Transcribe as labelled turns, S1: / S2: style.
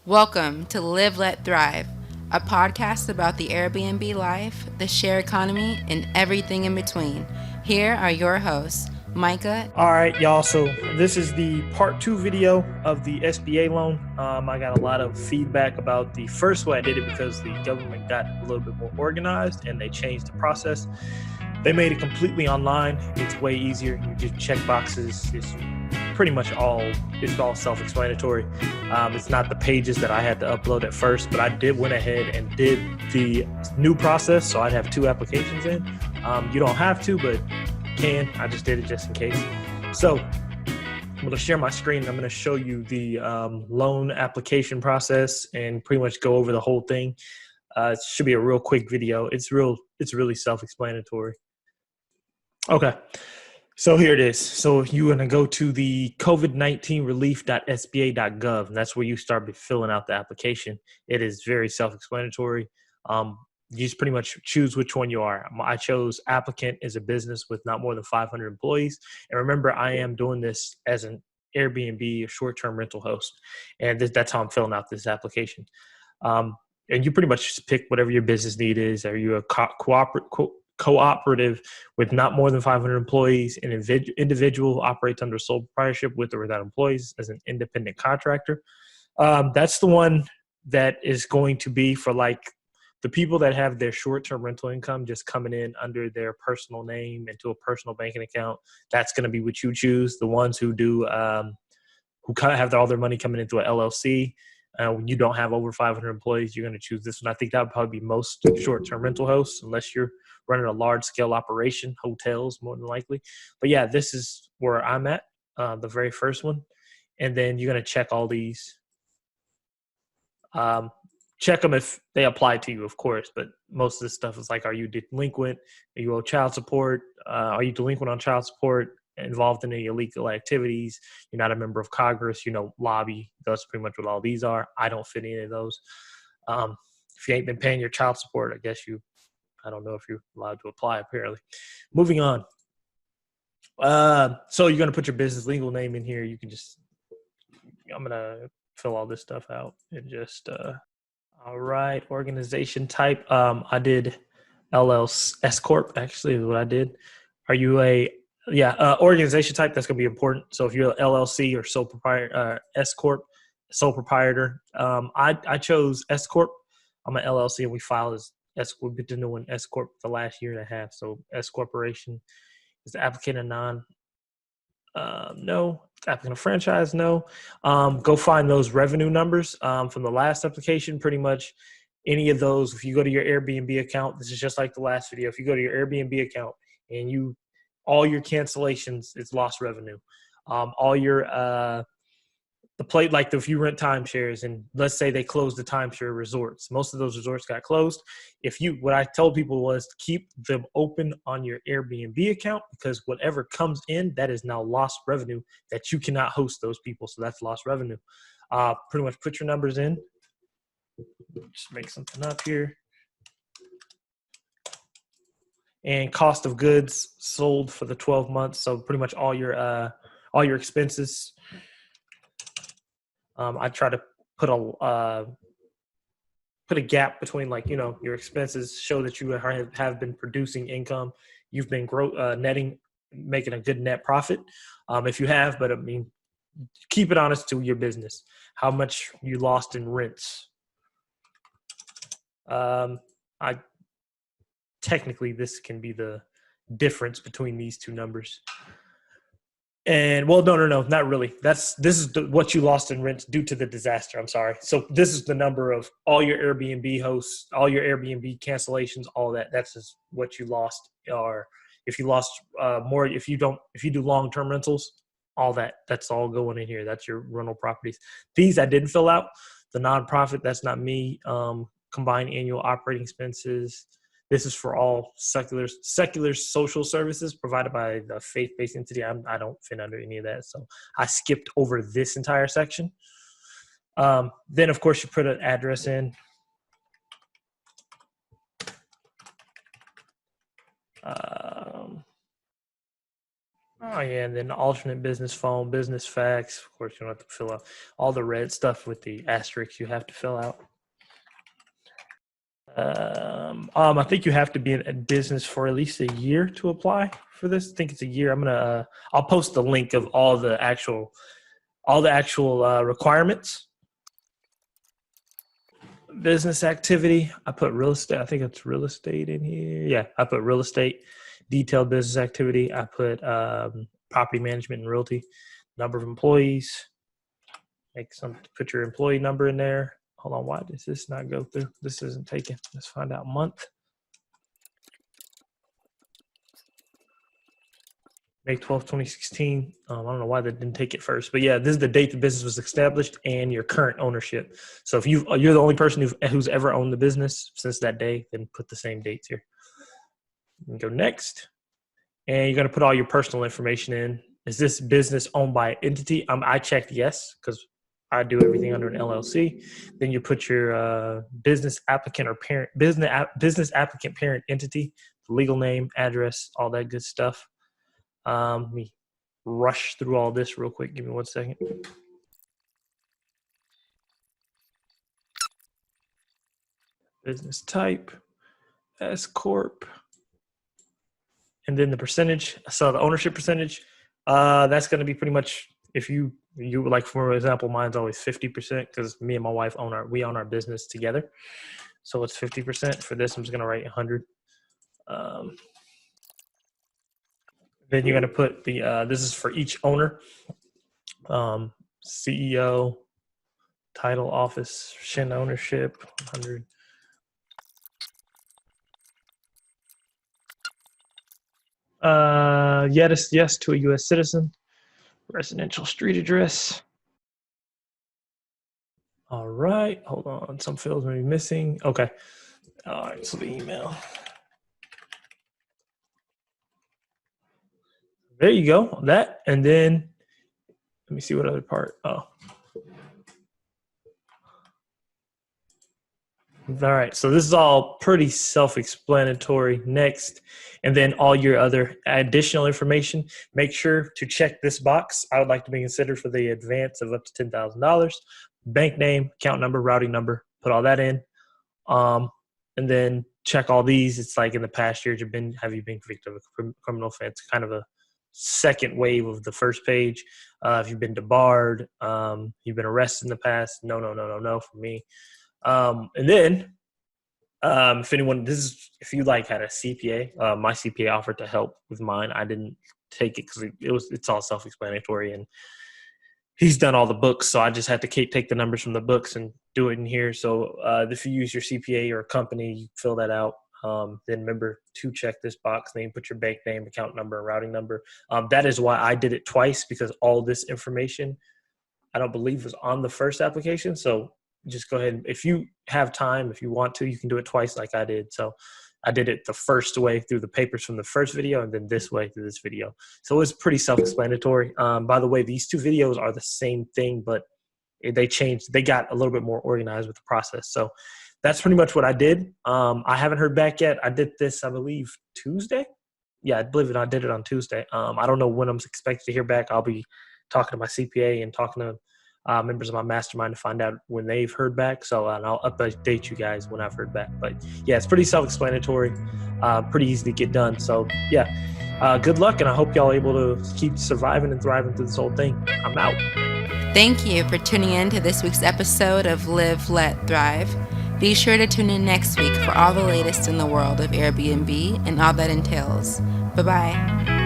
S1: Welcome to Live, Let Thrive, a podcast about the Airbnb life, the share economy, and everything in between. Here are your hosts, Myka.
S2: All right, y'all. So this is the part 2 video of the SBA loan. I got a lot of feedback about the first way I did it because the government got a little bit more organized and they changed the process. They made it completely online. It's way easier. You just check boxes. It's pretty much it's all self-explanatory. It's not the pages that I had to upload at first, but I went ahead and did the new process. So I'd have 2 applications in. You don't have to, but can. I just did it just in case. So I'm going to share my screen. I'm going to show you the loan application process and pretty much go over the whole thing. It should be a real quick video. It's really self-explanatory. Okay. So here it is. So you're going to go to the COVID-19 relief.sba.gov, and that's where you start filling out the application. It is very self-explanatory. You just pretty much choose which one you are. I chose applicant as a business with not more than 500 employees. And remember, I am doing this as an Airbnb, a short-term rental host. And that's how I'm filling out this application. And you pretty much pick whatever your business need is. Are you a cooperative with not more than 500 employees? An individual operates under sole proprietorship with or without employees as an independent contractor. That's the one that is going to be for like the people that have their short-term rental income just coming in under their personal name into a personal banking account. That's going to be what you choose. The ones who do, who kind of have all their money coming into an LLC, when you don't have over 500 employees, you're going to choose this one. I think that would probably be most short-term rental hosts, unless you're running a large-scale operation, hotels more than likely. But yeah, this is where I'm at, the very first one. And then you're going to check all these. Check them if they apply to you, of course, but most of this stuff is like, are you delinquent? Are you owe child support? Are you delinquent on child support? Involved in any illegal activities? You're not a member of Congress, lobby. That's pretty much what all these are. I don't fit any of those. If you ain't been paying your child support, I don't know if you're allowed to apply, apparently. Moving on. So you're going to put your business legal name in here. I'm going to fill all this stuff out and just, all right, organization type. I did LLC S Corp, actually, is what I did. Are you organization type? That's going to be important. So if you're an LLC or sole proprietor, S Corp, sole proprietor. I chose S Corp. I'm an LLC, and we filed as S. We've been doing S Corp the last year and a half. So S Corporation. Is the applicant a non? No. Applicant a franchise? No. Go find those revenue numbers from the last application. Pretty much any of those. If you go to your Airbnb account, this is just like the last video. If you go to your Airbnb account and all your cancellations, it's lost revenue. All your if you rent timeshares and let's say they closed the timeshare resorts, most of those resorts got closed. What I told people was to keep them open on your Airbnb account, because whatever comes in, that is now lost revenue that you cannot host those people. So that's lost revenue. Pretty much put your numbers in. Just make something up here. And cost of goods sold for the 12 months. So pretty much all your expenses. I try to put a gap between your expenses, show that you have been producing income. You've been netting, making a good net profit. If you have, but keep it honest to your business. How much you lost in rents. Technically this can be the difference between these two numbers. And no, not really. This is what you lost in rent due to the disaster. I'm sorry. So this is the number of all your Airbnb hosts, all your Airbnb cancellations, all that. That's just what you lost. Or if you lost more, if you do long-term rentals, all that's all going in here. That's your rental properties. These I didn't fill out. The nonprofit, that's not me. Combined annual operating expenses. This is for all secular social services provided by the faith-based entity. I don't fit under any of that, so I skipped over this entire section. Then, of course, you put an address in. Oh yeah, and then alternate business phone, business fax. Of course, you don't have to fill out all the red stuff with the asterisks. You have to fill out. I think you have to be in business for at least a year to apply for this. I think it's a year. I'll post the link of all the actual requirements. Business activity. I put real estate. I think it's real estate in here. Yeah, I put real estate. Detailed business activity. I put property management and realty. Number of employees. Put your employee number in there. Hold on, why does this not go through? This isn't taken. Let's find out month. May 12th, 2016. I don't know why they didn't take it first, but yeah, this is the date the business was established and your current ownership. So if you're the only person who's ever owned the business since that day, then put the same dates here. You can go next, and you're going to put all your personal information in. Is this business owned by entity? I checked yes because I do everything under an LLC. Then you put your business applicant or parent business applicant parent entity, legal name, address, all that good stuff. Let me rush through all this real quick. Give me 1 second. Business type, S Corp, and then the percentage. So the ownership percentage. That's going to be pretty much if you like, for example, mine's always 50% because me and my wife own our business together. So it's 50%. For this, I'm just going to write 100. Then you're going to put this is for each owner. CEO, title, office, ownership, 100. Yes to a U.S. citizen. Residential street address. All right, hold on. Some fields may be missing. Okay. All right, so the email. There you go. That, and then let me see what other part. Oh. All right, so this is all pretty self-explanatory. Next, and then all your other additional information. Make sure to check this box. I would like to be considered for the advance of up to $10,000. Bank name, account number, routing number. Put all that in, and then check all these. It's like in the past years, have you been convicted of a criminal offense? Kind of a second wave of the first page. If you've been debarred, you've been arrested in the past. No for me. And then, if you had a CPA, my CPA offered to help with mine. I didn't take it because it's all self-explanatory, and he's done all the books. So I just had to take the numbers from the books and do it in here. So, if you use your CPA or a company, you fill that out. Then remember to check this box, then you put your bank name, account number, and routing number. That is why I did it twice, because all this information, I don't believe, was on the first application. So just go ahead. If you have time, if you want to, you can do it twice like I did. So I did it the first way through the papers from the first video, and then this way through this video. So it was pretty self-explanatory. By the way, these two videos are the same thing, but they changed. They got a little bit more organized with the process. So that's pretty much what I did. I haven't heard back yet. I did this, I believe, Tuesday. Yeah, I believe I did it on Tuesday. I don't know when I'm expected to hear back. I'll be talking to my CPA and talking to members of my mastermind to find out when they've heard back. So and I'll update you guys when I've heard back. But yeah, it's pretty self-explanatory, pretty easy to get done. So yeah, good luck, and I hope y'all are able to keep surviving and thriving through this whole thing. I'm out.
S1: Thank you for tuning in to this week's episode of Live, Let, Thrive. Be sure to tune in next week for all the latest in the world of Airbnb and all that entails. Bye-bye.